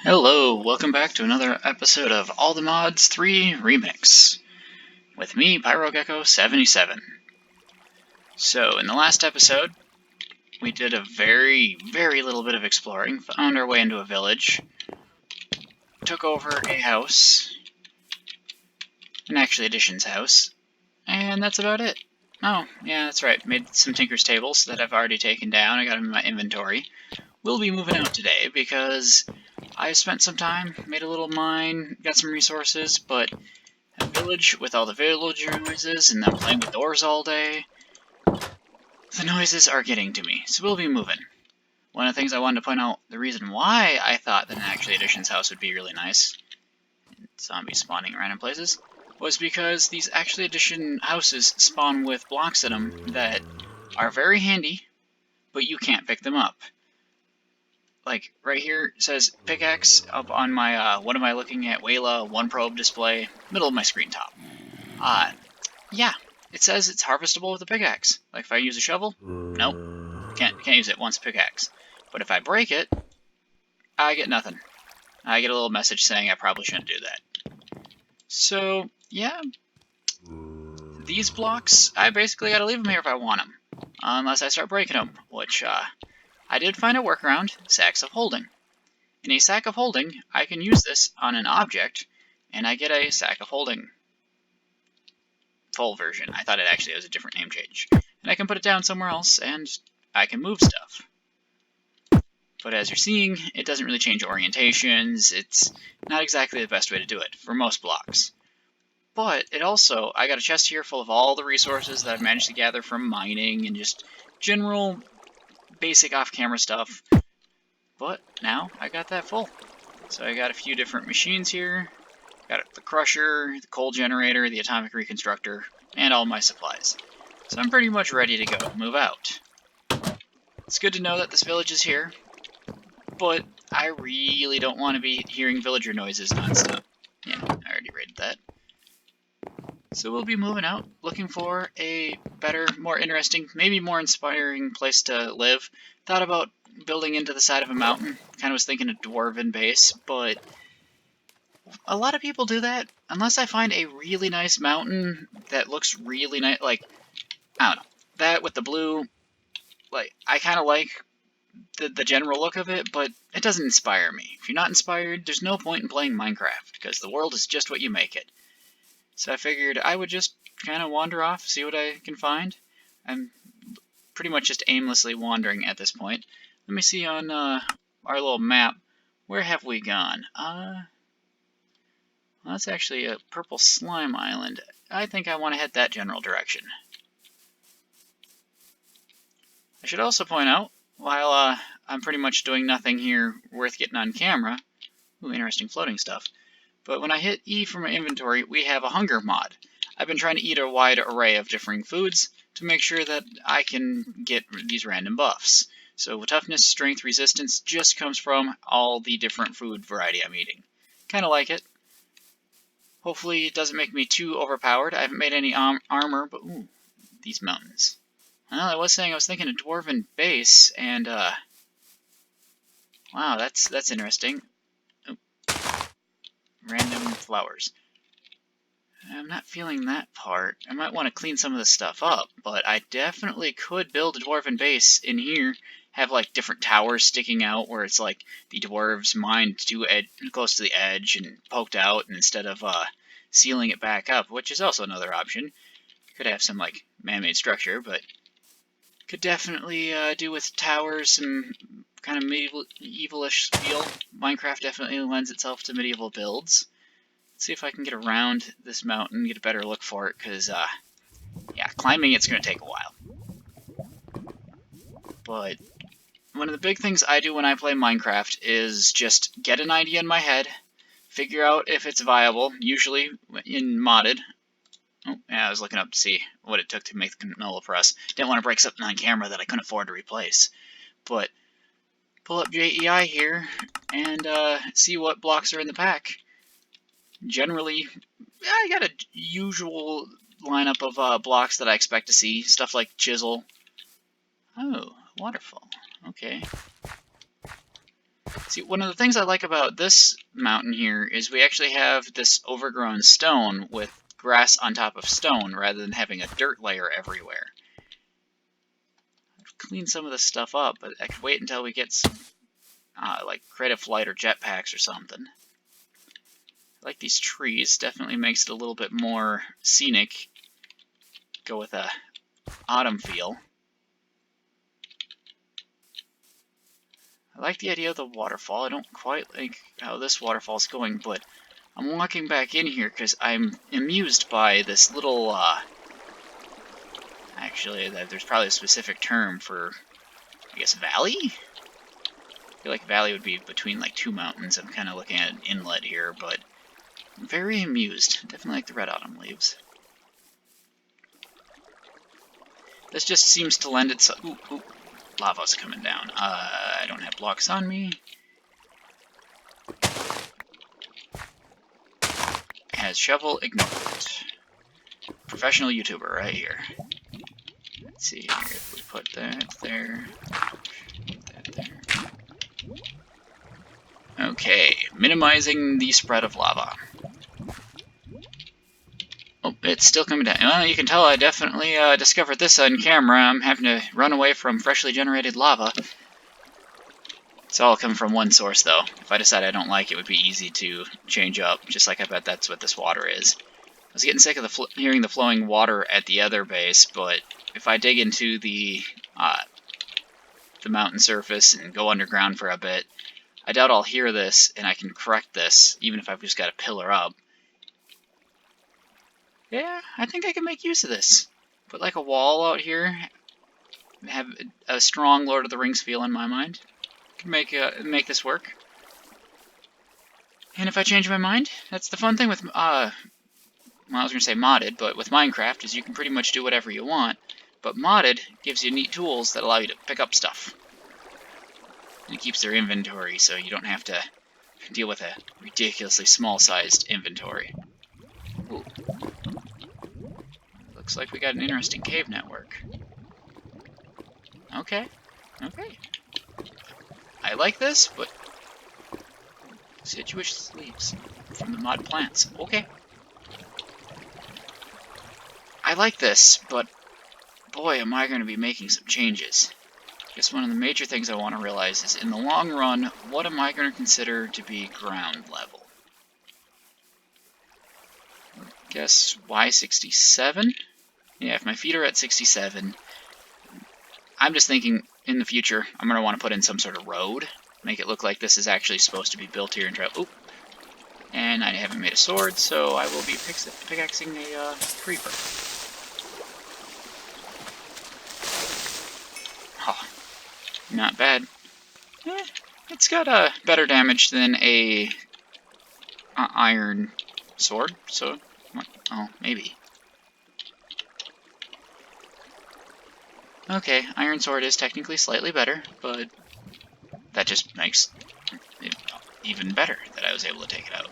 Hello, welcome back to another episode of All the Mods 3 Remix with me, PyroGecko77. So, in the last episode, we did a very little bit of exploring, found our way into a village, took over a house, an Actually Additions house, and that's about it. Oh, yeah, that's right, made some Tinker's tables that I've already taken down, I got them in my inventory. We'll be moving out today because I spent some time, made a little mine, got some resources, but a village with all the villager noises and them playing with doors all day, the noises are getting to me, so we'll be moving. One of the things I wanted to point out, the reason why I thought that an Actually Additions house would be really nice, zombies spawning random places, was because these Actually Addition houses spawn with blocks in them that are very handy, but you can't pick them up. Like, right here it says pickaxe up on my, what am I looking at, Wayla 1 probe display, middle of my screen top. Yeah, it says it's harvestable with a pickaxe. Like if I use a shovel, nope, can't use it once a pickaxe. But if I break it, I get nothing. I get a little message saying I probably shouldn't do that. So, yeah, these blocks, I basically gotta leave them here if I want them. Unless I start breaking them, which, I did find a workaround, sacks of holding. In a sack of holding, I can use this on an object, and I get a sack of holding full version. I thought it actually was a different name change. And I can put it down somewhere else, and I can move stuff. But as you're seeing, it doesn't really change orientations. It's not exactly the best way to do it for most blocks. But it also, I got a chest here full of all the resources that I've managed to gather from mining and just general basic off-camera stuff. But now I got that full. So I got a few different machines here. Got the crusher, the coal generator, the atomic reconstructor, and all my supplies. So I'm pretty much ready to go move out. It's good to know that this village is here, but I really don't want to be hearing villager noises nonstop. Yeah, I already rated that. So we'll be moving out, looking for a better, more interesting, maybe more inspiring place to live. Thought about building into the side of a mountain. Kind of was thinking a dwarven base, but a lot of people do that. Unless I find a really nice mountain that looks really nice, like, I don't know, that with the blue, like, I kind of like the general look of it, but it doesn't inspire me. If you're not inspired, there's no point in playing Minecraft, because the world is just what you make it. So I figured I would just kind of wander off, see what I can find. I'm pretty much just aimlessly wandering at this point. Let me see on our little map. Where have we gone? Well, that's actually a purple slime island. I think I want to head that general direction. I should also point out, while I'm pretty much doing nothing here worth getting on camera, ooh, interesting floating stuff, but when I hit E from my inventory, we have a hunger mod. I've been trying to eat a wide array of differing foods to make sure that I can get these random buffs. So toughness, strength, resistance just comes from all the different food variety I'm eating. Kind of like it. Hopefully it doesn't make me too overpowered. I haven't made any armor, but ooh, these mountains. Well, I was saying I was thinking a dwarven base, and wow, that's interesting. Oop. Random flowers. I'm not feeling that part. I might want to clean some of this stuff up, but I definitely could build a dwarven base in here. Have like different towers sticking out where it's like the dwarves mined too close to the edge and poked out, and instead of sealing it back up, which is also another option. Could have some like man-made structure, but could definitely do with towers, some kind of medieval-ish feel. Minecraft definitely lends itself to medieval builds. Let's see if I can get around this mountain, get a better look for it, because, yeah, climbing it's going to take a while. But one of the big things I do when I play Minecraft is just get an idea in my head, figure out if it's viable, usually in modded. Oh, yeah, I was looking up to see what it took to make the canola press. Didn't want to break something on camera that I couldn't afford to replace. But pull up JEI here and see what blocks are in the pack. Generally, I got a usual lineup of blocks that I expect to see. Stuff like chisel. Oh, waterfall. Okay. See, one of the things I like about this mountain here is we actually have this overgrown stone with grass on top of stone rather than having a dirt layer everywhere. I've cleaned some of this stuff up, but I could wait until we get some, like, creative flight or jetpacks or something. I like these trees. Definitely makes it a little bit more scenic. Go with a autumn feel. I like the idea of the waterfall. I don't quite like how this waterfall's going, but I'm walking back in here because I'm amused by this little, actually, there's probably a specific term for, I guess, valley? I feel like valley would be between, like, two mountains. I'm kind of looking at an inlet here, but I'm very amused. Definitely like the red autumn leaves. This just seems to lend itself... Ooh, ooh. Lava's coming down. I don't have blocks on me. Has shovel ignored. Professional YouTuber right here. Let's see here if we put that there. Put that there. Okay, minimizing the spread of lava. Oh, it's still coming down. Well, you can tell I definitely discovered this on camera. I'm having to run away from freshly generated lava. It's all coming from one source, though. If I decide I don't like it, it would be easy to change up, just like I bet that's what this water is. I was getting sick of hearing the flowing water at the other base, but if I dig into the mountain surface and go underground for a bit, I doubt I'll hear this, and I can correct this, even if I've just got a pillar up. Yeah, I think I can make use of this. Put like a wall out here, have a strong Lord of the Rings feel in my mind. Can make this work. And if I change my mind, that's the fun thing with, well, I was going to say modded, but with Minecraft is you can pretty much do whatever you want. But modded gives you neat tools that allow you to pick up stuff. And it keeps their inventory, so you don't have to deal with a ridiculously small-sized inventory. Ooh. Looks like we got an interesting cave network. Okay. Okay. I like this, but deciduous leaves from the mod plants. Okay. I like this, but boy, am I going to be making some changes. I guess one of the major things I want to realize is, in the long run, what am I going to consider to be ground level? I guess Y67? Yeah, if my feet are at 67, I'm just thinking in the future I'm going to want to put in some sort of road, make it look like this is actually supposed to be built here and try. Oop. And I haven't made a sword, so I will be pickaxing a creeper. Oh, not bad. It's got better damage than a iron sword, so, oh, maybe. Okay, iron sword is technically slightly better, but that just makes it even better that I was able to take it out.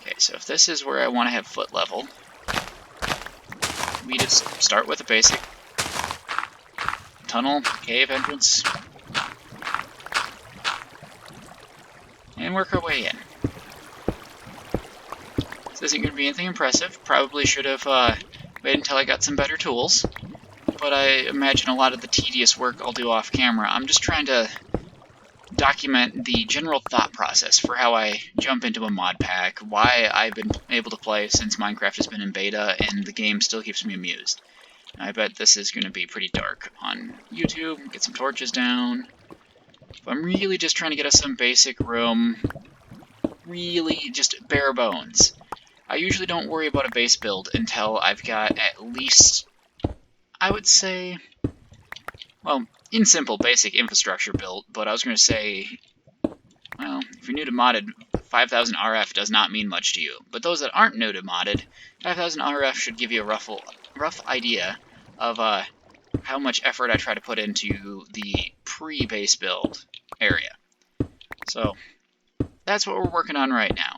Okay, so if this is where I want to have foot level, we just start with a basic tunnel, cave entrance, and work our way in. This isn't going to be anything impressive. Probably should have waited until I got some better tools, but I imagine a lot of the tedious work I'll do off camera. I'm just trying to document the general thought process for how I jump into a mod pack, why I've been able to play since Minecraft has been in beta, and the game still keeps me amused. I bet this is going to be pretty dark on YouTube. Get some torches down. But I'm really just trying to get us some basic room. Really just bare bones. I usually don't worry about a base build until I've got at least, I would say, well, in simple basic infrastructure built, but I was going to say, well, if you're new to modded, 5000 RF does not mean much to you. But those that aren't new to modded, 5000 RF should give you a rough idea of how much effort I try to put into the pre-base build area. So, that's what we're working on right now.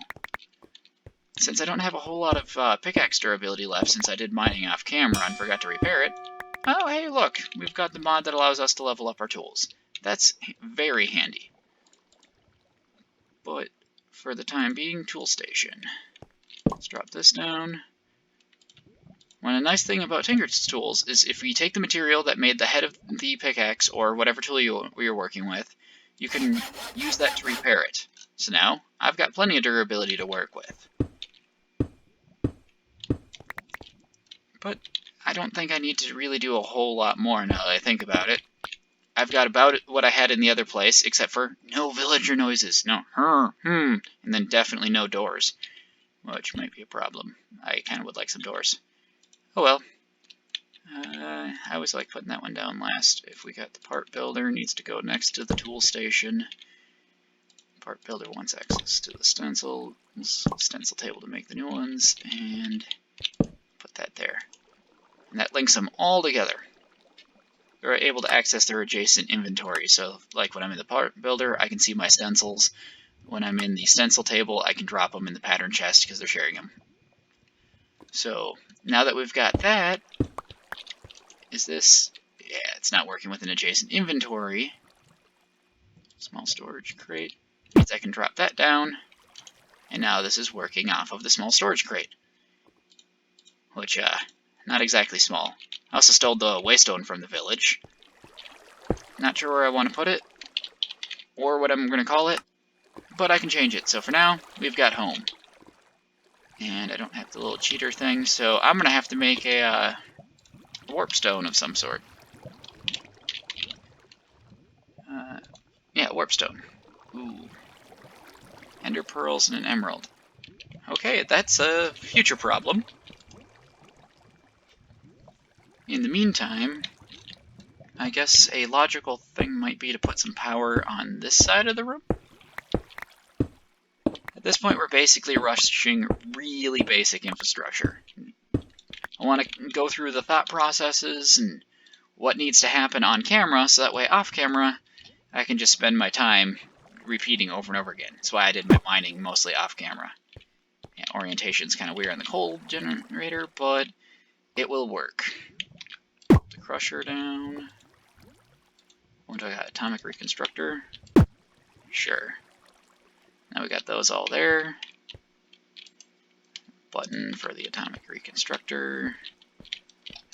Since I don't have a whole lot of pickaxe durability left since I did mining off camera and forgot to repair it, oh hey look, we've got the mod that allows us to level up our tools. That's very handy. for the time being, tool station. Let's drop this down. One nice thing about Tinker's tools is if you take the material that made the head of the pickaxe, or whatever tool you're working with, you can use that to repair it. So now, I've got plenty of durability to work with. But I don't think I need to really do a whole lot more now that I think about it. I've got about what I had in the other place, except for no villager noises, no and then definitely no doors, which might be a problem. I kind of would like some doors. Oh well. I always like putting that one down last. If we got the part builder, needs to go next to the tool station. Part builder wants access to the stencil table to make the new ones, and put that there. And that links them all together. They're able to access their adjacent inventory, so like when I'm in the part builder, I can see my stencils. When I'm in the stencil table, I can drop them in the pattern chest because they're sharing them. So now that we've got that, is this? Yeah, it's not working with an adjacent inventory. Small storage crate means I can drop that down, and now this is working off of the small storage crate, which not exactly small. I also stole the waystone from the village. Not sure where I want to put it, or what I'm going to call it, but I can change it. So for now, we've got home. And I don't have the little cheater thing, so I'm going to have to make a warp stone of some sort. Yeah, warp stone. Ooh. Ender pearls and an emerald. Okay, that's a future problem. In the meantime, I guess a logical thing might be to put some power on this side of the room. At this point, we're basically rushing really basic infrastructure. I want to go through the thought processes and what needs to happen on camera, so that way off camera, I can just spend my time repeating over and over again. That's why I did my mining mostly off camera. Yeah, orientation's kind of weird on the coal generator, but it will work. Put the crusher down. What do I got? Atomic reconstructor? Sure. Now we got those all there. Button for the atomic reconstructor.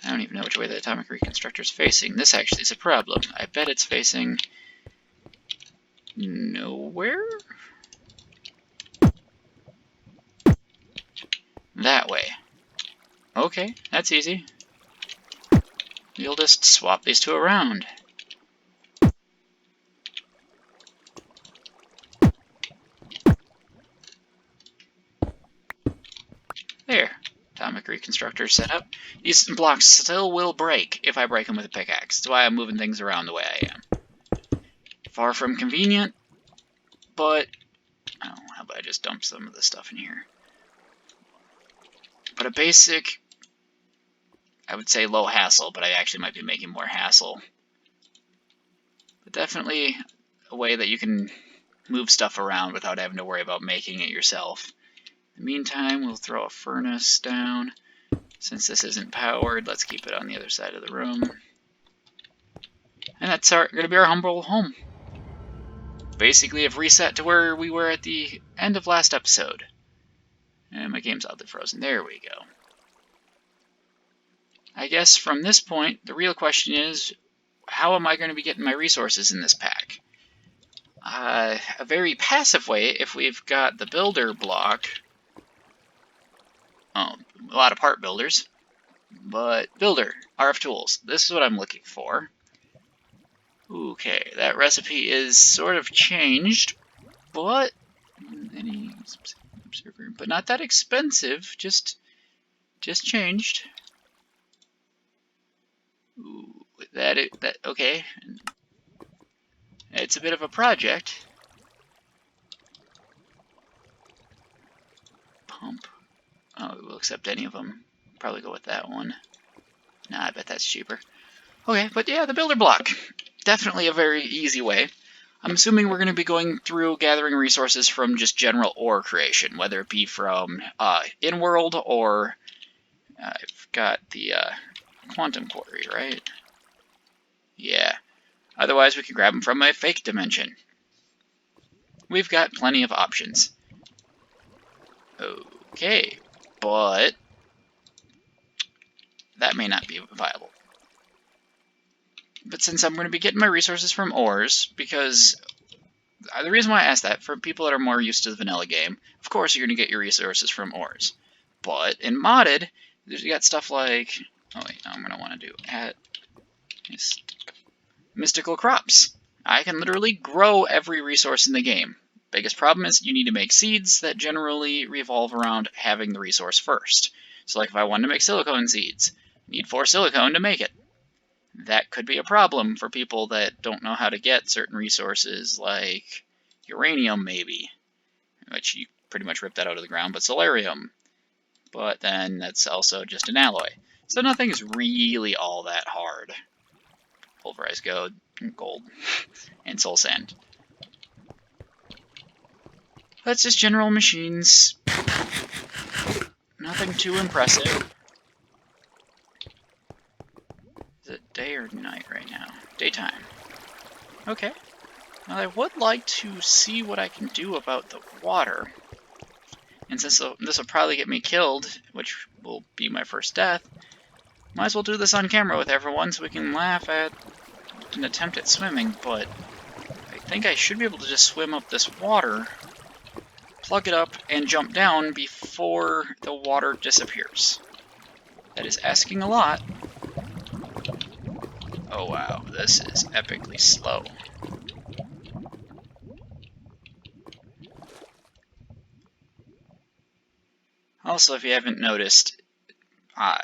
I don't even know which way the atomic reconstructor is facing. This actually is a problem. I bet it's facing nowhere? That way. Okay, that's easy. We'll just swap these two around. There. Atomic reconstructor set up. These blocks still will break if I break them with a pickaxe. That's why I'm moving things around the way I am. Far from convenient, but oh, how about I just dump some of this stuff in here? But a basic, I would say low hassle, but I actually might be making more hassle. But definitely a way that you can move stuff around without having to worry about making it yourself. In the meantime, we'll throw a furnace down. Since this isn't powered, let's keep it on the other side of the room. And that's going to be our humble home. Basically, I've reset to where we were at the end of last episode. And my game's oddly frozen. There we go. I guess from this point, the real question is, how am I going to be getting my resources in this pack? A very passive way, if we've got the builder block. Oh, a lot of part builders. But builder, RF tools. This is what I'm looking for. Okay, that recipe is sort of changed, but but not that expensive. Just changed. Ooh, that okay. It's a bit of a project. Pump. Oh, we'll accept any of them. Probably go with that one. Nah, I bet that's cheaper. Okay, but yeah, the builder block. Definitely a very easy way. I'm assuming we're going to be going through gathering resources from just general ore creation, whether it be from in-world or I've got the quantum quarry, right? Yeah. Otherwise, we can grab them from a fake dimension. We've got plenty of options. Okay, but that may not be viable. But since I'm going to be getting my resources from ores, because the reason why I asked that, for people that are more used to the vanilla game, of course you're going to get your resources from ores. But in modded, you got stuff like, oh wait, no, I'm going to want to do at mystical crops. I can literally grow every resource in the game. Biggest problem is you need to make seeds that generally revolve around having the resource first. So like if I wanted to make silicone seeds, I need 4 silicone to make it. That could be a problem for people that don't know how to get certain resources like uranium maybe, which you pretty much rip that out of the ground, but solarium. But then that's also just an alloy. So nothing is really all that hard. Pulverized gold, and soul sand. That's just general machines. Nothing too impressive. Is it day or night right now? Daytime. Okay. Well, I would like to see what I can do about the water. And since this will probably get me killed, which will be my first death, might as well do this on camera with everyone so we can laugh at an attempt at swimming, but I think I should be able to just swim up this water, plug it up, and jump down before the water disappears. That is asking a lot. Oh wow, this is epically slow. Also, if you haven't noticed, I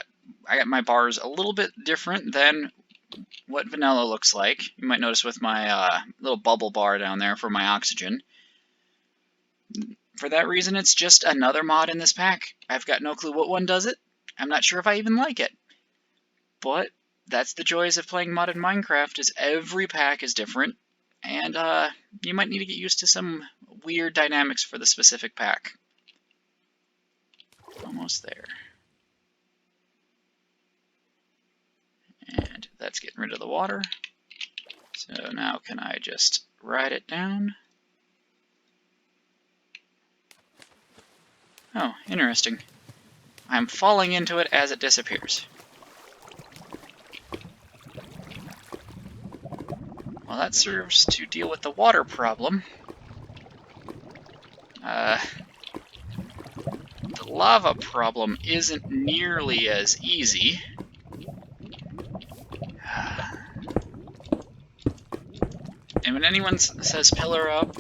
got my bars a little bit different than what vanilla looks like. You might notice with my little bubble bar down there for my oxygen. For that reason, it's just another mod in this pack. I've got no clue what one does it. I'm not sure if I even like it. But that's the joys of playing modded Minecraft, is every pack is different. And you might need to get used to some weird dynamics for the specific pack. Almost there. And that's getting rid of the water. So now can I just ride it down? Oh, interesting. I'm falling into it as it disappears. Well, that serves to deal with the water problem. The lava problem isn't nearly as easy. And when anyone says pillar up,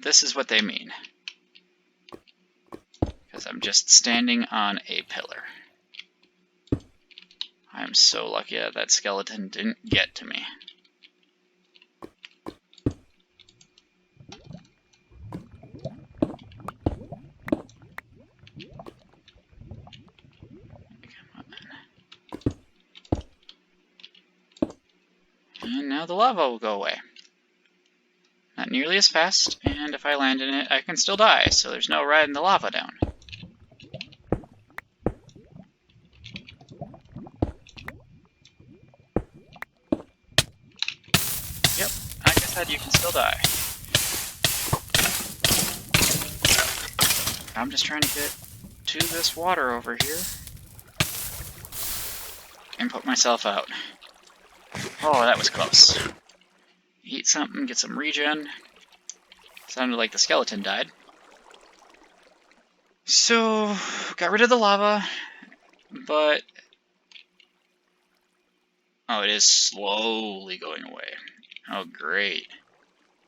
this is what they mean. Because I'm just standing on a pillar. I'm so lucky that that skeleton didn't get to me. And now the lava will go away. Not nearly as fast, and if I land in it, I can still die, so there's no riding the lava down. Yep, like I said, you can still die. I'm just trying to get to this water over here and put myself out. Oh, that was close. Eat something, get some regen. Sounded like the skeleton died. So, got rid of the lava, but... oh, it is slowly going away. Oh, great.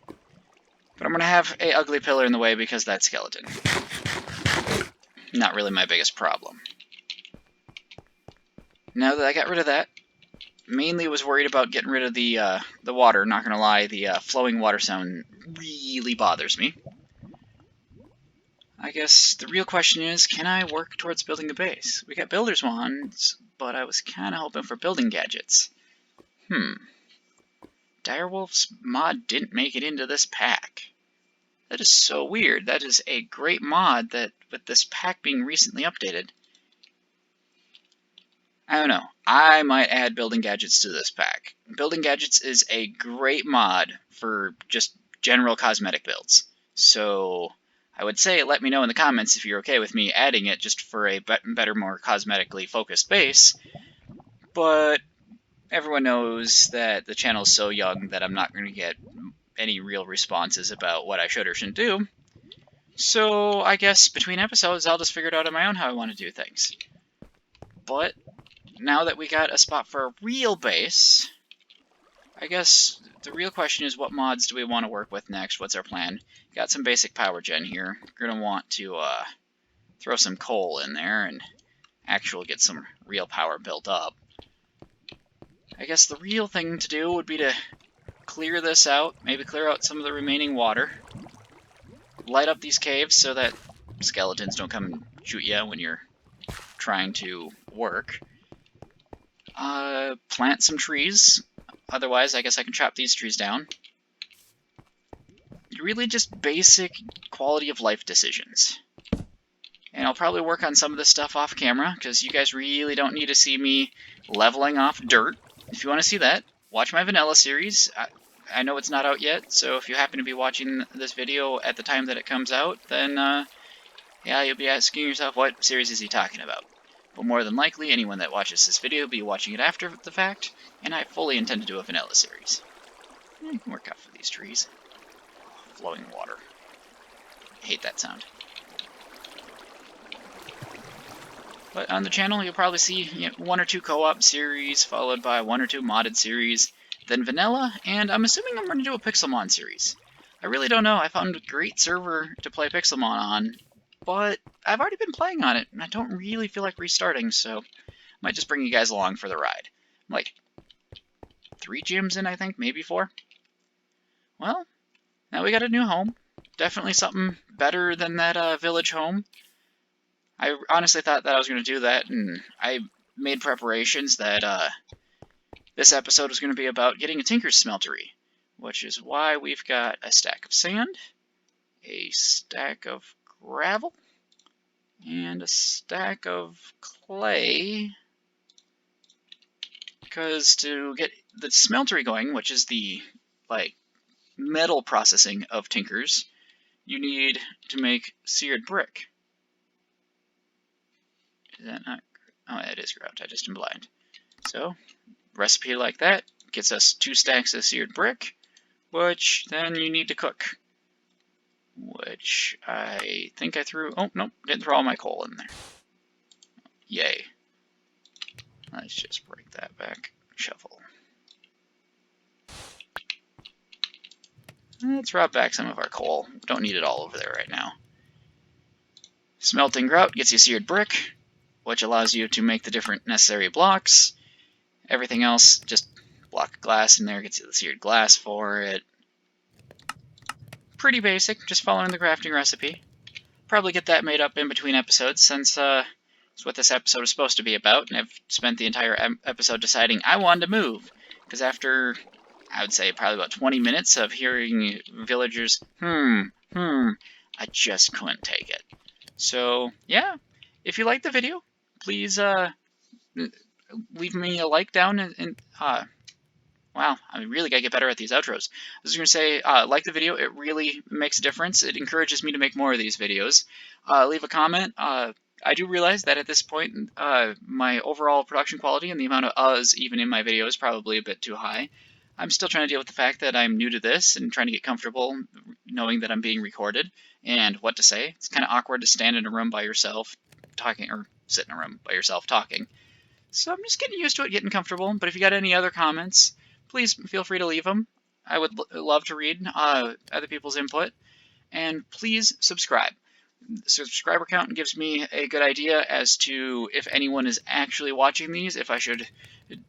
But I'm going to have a ugly pillar in the way because that skeleton. Not really my biggest problem. Now that I got rid of that, mainly was worried about getting rid of the water. Not going to lie, the flowing water sound really bothers me. I guess the real question is, can I work towards building a base? We got builder's wands, but I was kind of hoping for building gadgets. Direwolf's mod didn't make it into this pack. That is so weird. That is a great mod that, with this pack being recently updated. I don't know. I might add Building Gadgets to this pack. Building Gadgets is a great mod for just general cosmetic builds. So I would say let me know in the comments if you're okay with me adding it just for a better, more cosmetically focused base. But everyone knows that the channel is so young that I'm not going to get any real responses about what I should or shouldn't do. So I guess between episodes, I'll just figure it out on my own how I want to do things. But now that we got a spot for a real base, I guess the real question is what mods do we want to work with next? What's our plan? Got some basic power gen here. We're going to want to throw some coal in there and actually get some real power built up. I guess the real thing to do would be to clear this out, maybe clear out some of the remaining water, light up these caves so that skeletons don't come and shoot you when you're trying to work. Plant some trees. Otherwise, I guess I can chop these trees down. Really just basic quality of life decisions. And I'll probably work on some of this stuff off camera, because you guys really don't need to see me leveling off dirt. If you want to see that, watch my vanilla series. I know it's not out yet, so if you happen to be watching this video at the time that it comes out, then yeah, you'll be asking yourself, what series is he talking about? But more than likely, anyone that watches this video will be watching it after the fact, and I fully intend to do a vanilla series. Work out for these trees. Flowing water. I hate that sound. But on the channel, you'll probably see 1 or 2 co-op series, followed by 1 or 2 modded series, then vanilla, and I'm assuming I'm going to do a Pixelmon series. I really don't know. I found a great server to play Pixelmon on, but I've already been playing on it, and I don't really feel like restarting, so I might just bring you guys along for the ride. I'm like 3 gyms in, I think, maybe 4. Well, now we got a new home. Definitely something better than that village home. I honestly thought that I was going to do that, and I made preparations that this episode was going to be about getting a Tinker's Smeltery, which is why we've got a stack of sand, a stack of gravel, and a stack of clay, because to get the smeltery going, which is the metal processing of Tinkers, you need to make seared brick. Is that not? Oh, it is grout. I just am blind. So, recipe like that gets us 2 stacks of seared brick, which then you need to cook. Which I think I threw. Oh, nope, didn't throw all my coal in there. Yay. Let's just break that back. Shuffle. Let's route back some of our coal. Don't need it all over there right now. Smelting grout gets you seared brick, which allows you to make the different necessary blocks. Everything else, just block of glass in there, gets you the seared glass for it. Pretty basic, just following the crafting recipe. Probably get that made up in between episodes, since it's what this episode is supposed to be about, and I've spent the entire episode deciding I wanted to move. Because after, I would say, probably about 20 minutes of hearing villagers, I just couldn't take it. So, yeah, if you liked the video, please leave me a like down and wow, I really gotta get better at these outros. I was gonna say, like the video, it really makes a difference. It encourages me to make more of these videos. Leave a comment. I do realize that at this point, my overall production quality and the amount of uhs even in my video is probably a bit too high. I'm still trying to deal with the fact that I'm new to this and trying to get comfortable knowing that I'm being recorded and what to say. It's kind of awkward to stand in a room by yourself talking, or sit in a room by yourself talking. So I'm just getting used to it, getting comfortable. But if you got any other comments, please feel free to leave them. I would love to read other people's input. And please subscribe. The subscriber count gives me a good idea as to if anyone is actually watching these, if I should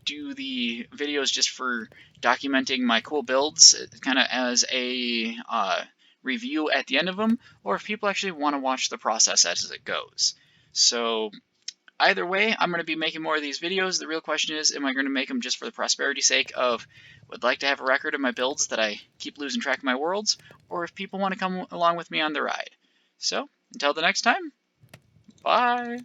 do the videos just for documenting my cool builds, kind of as a review at the end of them, or if people actually want to watch the process as it goes. So either way, I'm going to be making more of these videos. The real question is, am I going to make them just for the prosperity sake of would like to have a record of my builds that I keep losing track of my worlds, or if people want to come along with me on the ride. So, until the next time, bye!